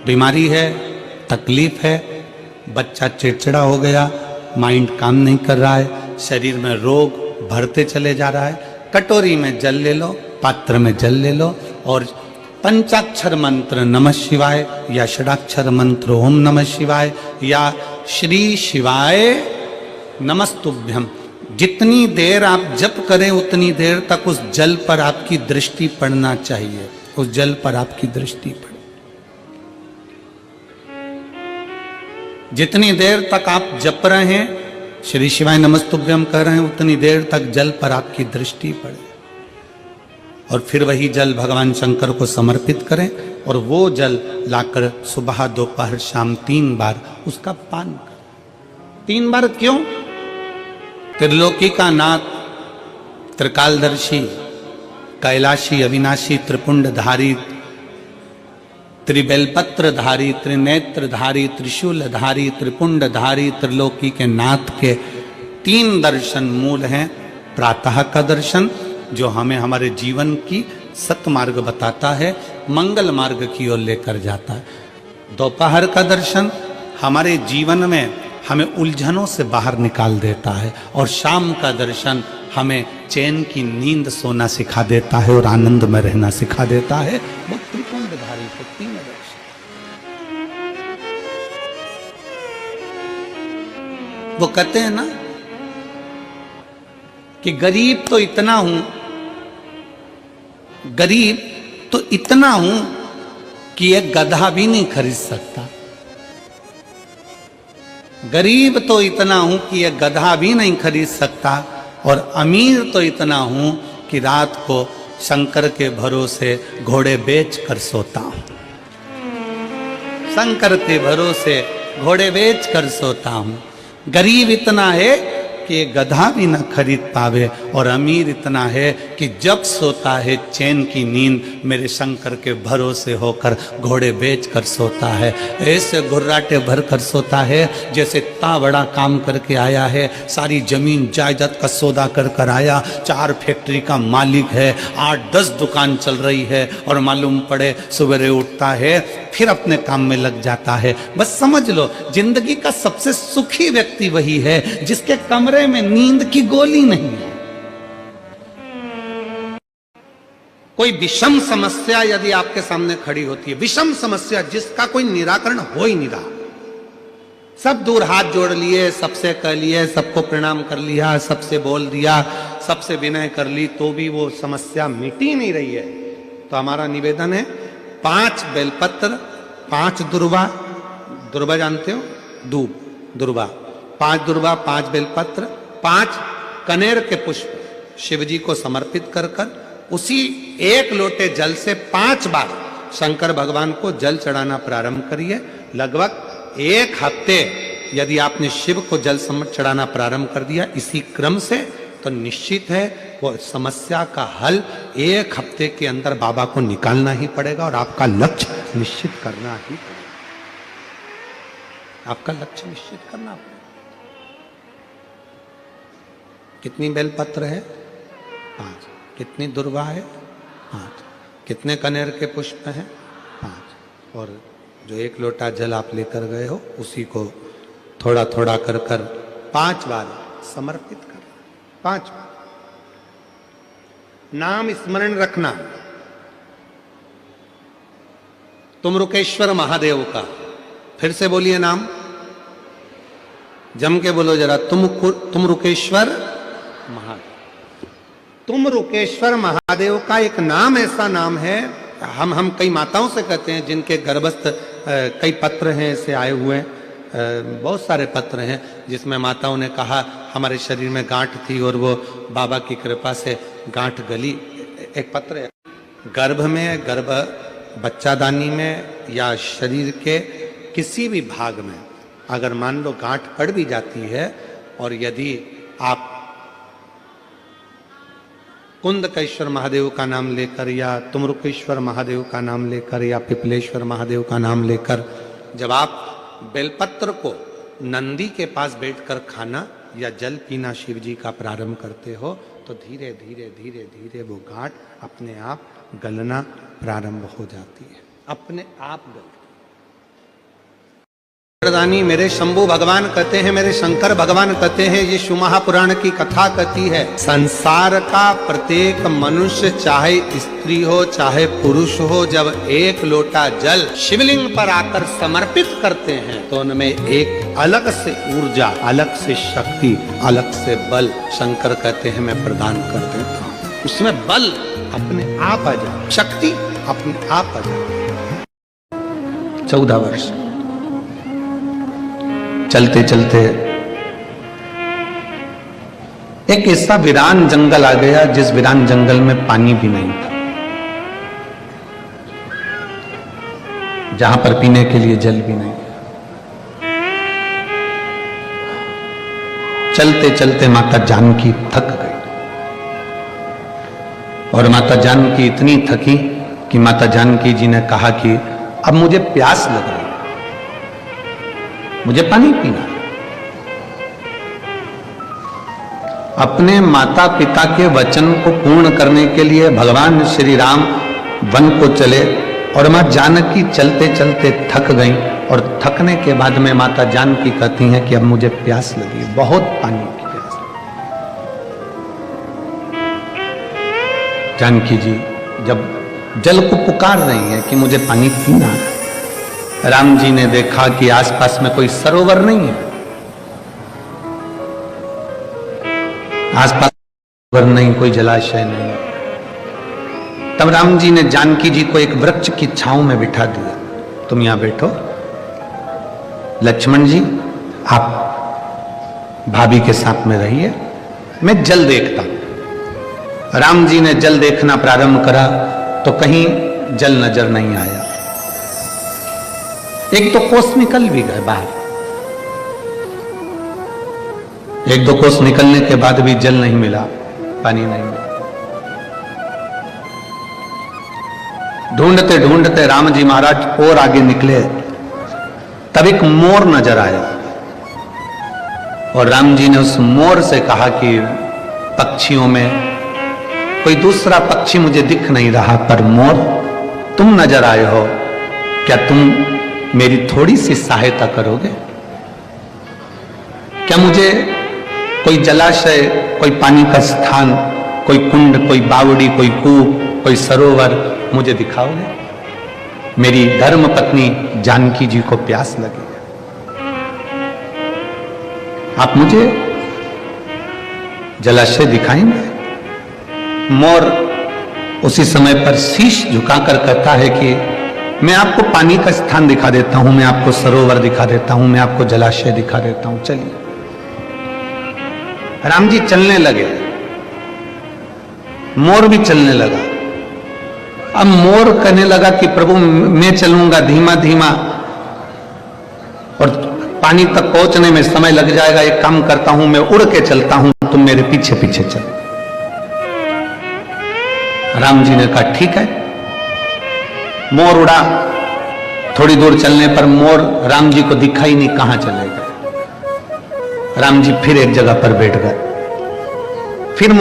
बीमारी है, तकलीफ है, बच्चा चिड़चिड़ा हो गया, माइंड काम नहीं कर रहा है, शरीर में रोग भरते चले जा रहा है, कटोरी में जल ले लो, पात्र में जल ले लो और पंचाक्षर मंत्र नमः शिवाय या षडाक्षर मंत्र ओम नमः शिवाय या श्री शिवाय नमस्तुभ्यम, जितनी देर आप जप करें उतनी देर तक उस जल पर आपकी दृष्टि पड़ना चाहिए, उस जल पर आपकी दृष्टि पड़े। जितनी देर तक आप जप रहे हैं, श्री शिवाय नमस्तुभ्यम कह रहे हैं, उतनी देर तक जल पर आपकी दृष्टि पड़े और फिर वही जल भगवान शंकर को समर्पित करें और वो जल लाकर सुबह दोपहर शाम 3 बार उसका पान करें। 3 बार क्यों? त्रिलोकी का नाथ, त्रिकालदर्शी, कैलाशी, अविनाशी, त्रिपुंडधारी, त्रिबेलपत्रधारी, त्रिनेत्रधारी, त्रिशूलधारी, त्रिपुंडधारी, त्रिलोकी के नाथ के 3 दर्शन मूल हैं। प्रातः का दर्शन जो हमें हमारे जीवन की सतमार्ग बताता है, मंगल मार्ग की ओर लेकर जाता है। दोपहर का दर्शन हमारे जीवन में हमें उलझनों से बाहर निकाल देता है और शाम का दर्शन हमें चैन की नींद सोना सिखा देता है और आनंद में रहना सिखा देता है। वो त्रिपुंडधारी को 3 दर्शन। वो कहते हैं ना कि गरीब तो इतना हूं, गरीब तो इतना हूं कि एक गधा भी नहीं खरीद सकता। गरीब तो इतना हूं कि एक गधा भी नहीं खरीद सकता और अमीर तो इतना हूं कि रात को शंकर के भरोसे घोड़े बेच कर सोता हूं। शंकर के भरोसे घोड़े बेच कर सोता हूं। गरीब इतना है कि गधा भी न खरीद पावे और अमीर इतना है कि जब सोता है चैन की नींद मेरे शंकर के भरोसे होकर घोड़े बेच कर सोता है। ऐसे घुर्राटे भर कर सोता है जैसे इतना बड़ा काम करके आया है, सारी जमीन जायदाद का सौदा कर कर आया, 4 फैक्ट्री का मालिक है, 8-10 दुकान चल रही है और मालूम पड़े सवेरे उठता है फिर अपने काम में लग जाता है। बस समझ लो जिंदगी का सबसे सुखी व्यक्ति वही है जिसके कमरे में नींद की गोली नहीं है। कोई विषम समस्या यदि आपके सामने खड़ी होती है, विषम समस्या जिसका कोई निराकरण हो ही नहीं रहा, सब दूर हाथ जोड़ लिए, सबसे कह लिए, सबको प्रणाम कर लिया, सबसे बोल दिया, सबसे विनय कर ली, तो भी वो समस्या मिटी नहीं रही है, तो हमारा निवेदन है 5 बेलपत्र, 5 दुर्वा, दुर्वा जानते हो, दूब, दुर्वा, 5 दुर्वा, 5 बेलपत्र, 5 कनेर के पुष्प शिव जी को समर्पित कर कर उसी 1 लोटे जल से 5 बार शंकर भगवान को जल चढ़ाना प्रारंभ करिए। लगभग 1 हफ्ते यदि आपने शिव को जल चढ़ाना प्रारंभ कर दिया इसी क्रम से, तो निश्चित है वो समस्या का हल 1 हफ्ते के अंदर बाबा को निकालना ही पड़ेगा और आपका लक्ष्य निश्चित करना ही पड़ेगा। आपका लक्ष्य निश्चित करना पड़ेगा। कितनी बेलपत्र है? 5। कितनी दुर्वा है? 5। कितने कनेर के पुष्प हैं? 5। और जो 1 लोटा जल आप लेकर गए हो उसी को थोड़ा थोड़ा कर कर 5 बार समर्पित कर। 5 बार नाम स्मरण रखना, तुम रुकेश्वर महादेव का। फिर से बोलिए नाम, जम के बोलो जरा, तुम रुकेश्वर महादेव। तुम रुकेश्वर महादेव का एक नाम ऐसा नाम है, हम कई माताओं से कहते हैं जिनके गर्भस्थ कई पत्र हैं ऐसे आए हुए हैं, बहुत सारे पत्र हैं जिसमें माताओं ने कहा हमारे शरीर में गांठ थी और वो बाबा की कृपा से गांठ गली। एक पत्र है, गर्भ में, गर्भ बच्चादानी में या शरीर के किसी भी भाग में अगर मान लो गांठ पड़ भी जाती है और यदि आप कुंदकेश्वर महादेव का नाम लेकर या तुमरुकेश्वर महादेव का नाम लेकर या पिपलेश्वर महादेव का नाम लेकर जब आप बेलपत्र को नंदी के पास बैठकर खाना या जल पीना शिव जी का प्रारंभ करते हो तो धीरे धीरे धीरे धीरे वो गांठ अपने आप गलना प्रारंभ हो जाती है, अपने आप गल। प्रदानी मेरे शंभु भगवान कहते हैं, मेरे शंकर भगवान कहते हैं, ये शिव महापुराण की कथा कहती है, संसार का प्रत्येक मनुष्य चाहे स्त्री हो चाहे पुरुष हो, जब एक लोटा जल शिवलिंग पर आकर समर्पित करते हैं तो उनमें एक अलग से ऊर्जा, अलग से शक्ति, अलग से बल शंकर कहते हैं मैं प्रदान कर देता हूं। उसमें बल अपने आप आ जाए, शक्ति अपने आप आ जाए। 14 वर्ष चलते चलते एक ऐसा वीरान जंगल आ गया जिस वीरान जंगल में पानी भी नहीं था, जहां पर पीने के लिए जल भी नहीं। चलते चलते माता जानकी थक गई और माता जानकी इतनी थकी कि माता जानकी जी ने कहा कि अब मुझे प्यास लग रही, मुझे पानी पीना। अपने माता पिता के वचन को पूर्ण करने के लिए भगवान श्री राम वन को चले और मां जानकी चलते चलते थक गई और थकने के बाद में माता जानकी कहती हैं कि अब मुझे प्यास लगी, बहुत पानी की प्यास। जानकी जी जब जल को पुकार रही है कि मुझे पानी पीना है, राम जी ने देखा कि आसपास में कोई सरोवर नहीं है, आसपास सरोवर नहीं, कोई जलाशय नहीं। तब राम जी ने जानकी जी को एक वृक्ष की छांव में बिठा दिया, तुम यहां बैठो, लक्ष्मण जी आप भाभी के साथ में रहिए, मैं जल देखता हूं। राम जी ने जल देखना प्रारंभ करा तो कहीं जल नजर नहीं आया। एक दो कोस निकल भी गए बाहर, एक दो कोस निकलने के बाद भी जल नहीं मिला, पानी नहीं मिला। ढूंढते ढूंढते राम जी महाराज और आगे निकले, तब एक मोर नजर आया और राम जी ने उस मोर से कहा कि पक्षियों में कोई दूसरा पक्षी मुझे दिख नहीं रहा, पर मोर तुम नजर आए हो, क्या तुम मेरी थोड़ी सी सहायता करोगे? क्या मुझे कोई जलाशय, कोई पानी का स्थान, कोई कुंड, कोई बावड़ी, कोई कूप, कोई सरोवर मुझे दिखाओगे? मेरी धर्म पत्नी जानकी जी को प्यास लगी, आप मुझे जलाशय दिखाएंगे? मोर उसी समय पर शीश झुकाकर कहता है कि मैं आपको पानी का स्थान दिखा देता हूं, मैं आपको सरोवर दिखा देता हूं, मैं आपको जलाशय दिखा देता हूं, चलिए। राम जी चलने लगे, मोर भी चलने लगा। अब मोर कहने लगा कि प्रभु मैं चलूंगा धीमा धीमा और पानी तक पहुंचने में समय लग जाएगा, एक काम करता हूं मैं उड़ के चलता हूं, तुम मेरे पीछे पीछे चलो। राम जी ने कहा ठीक है। मोर उड़ा, थोड़ी दूर चलने पर मोर राम जी को दिखाई नहीं, कहां चले गए। राम जी फिर एक जगह पर बैठ गए, फिर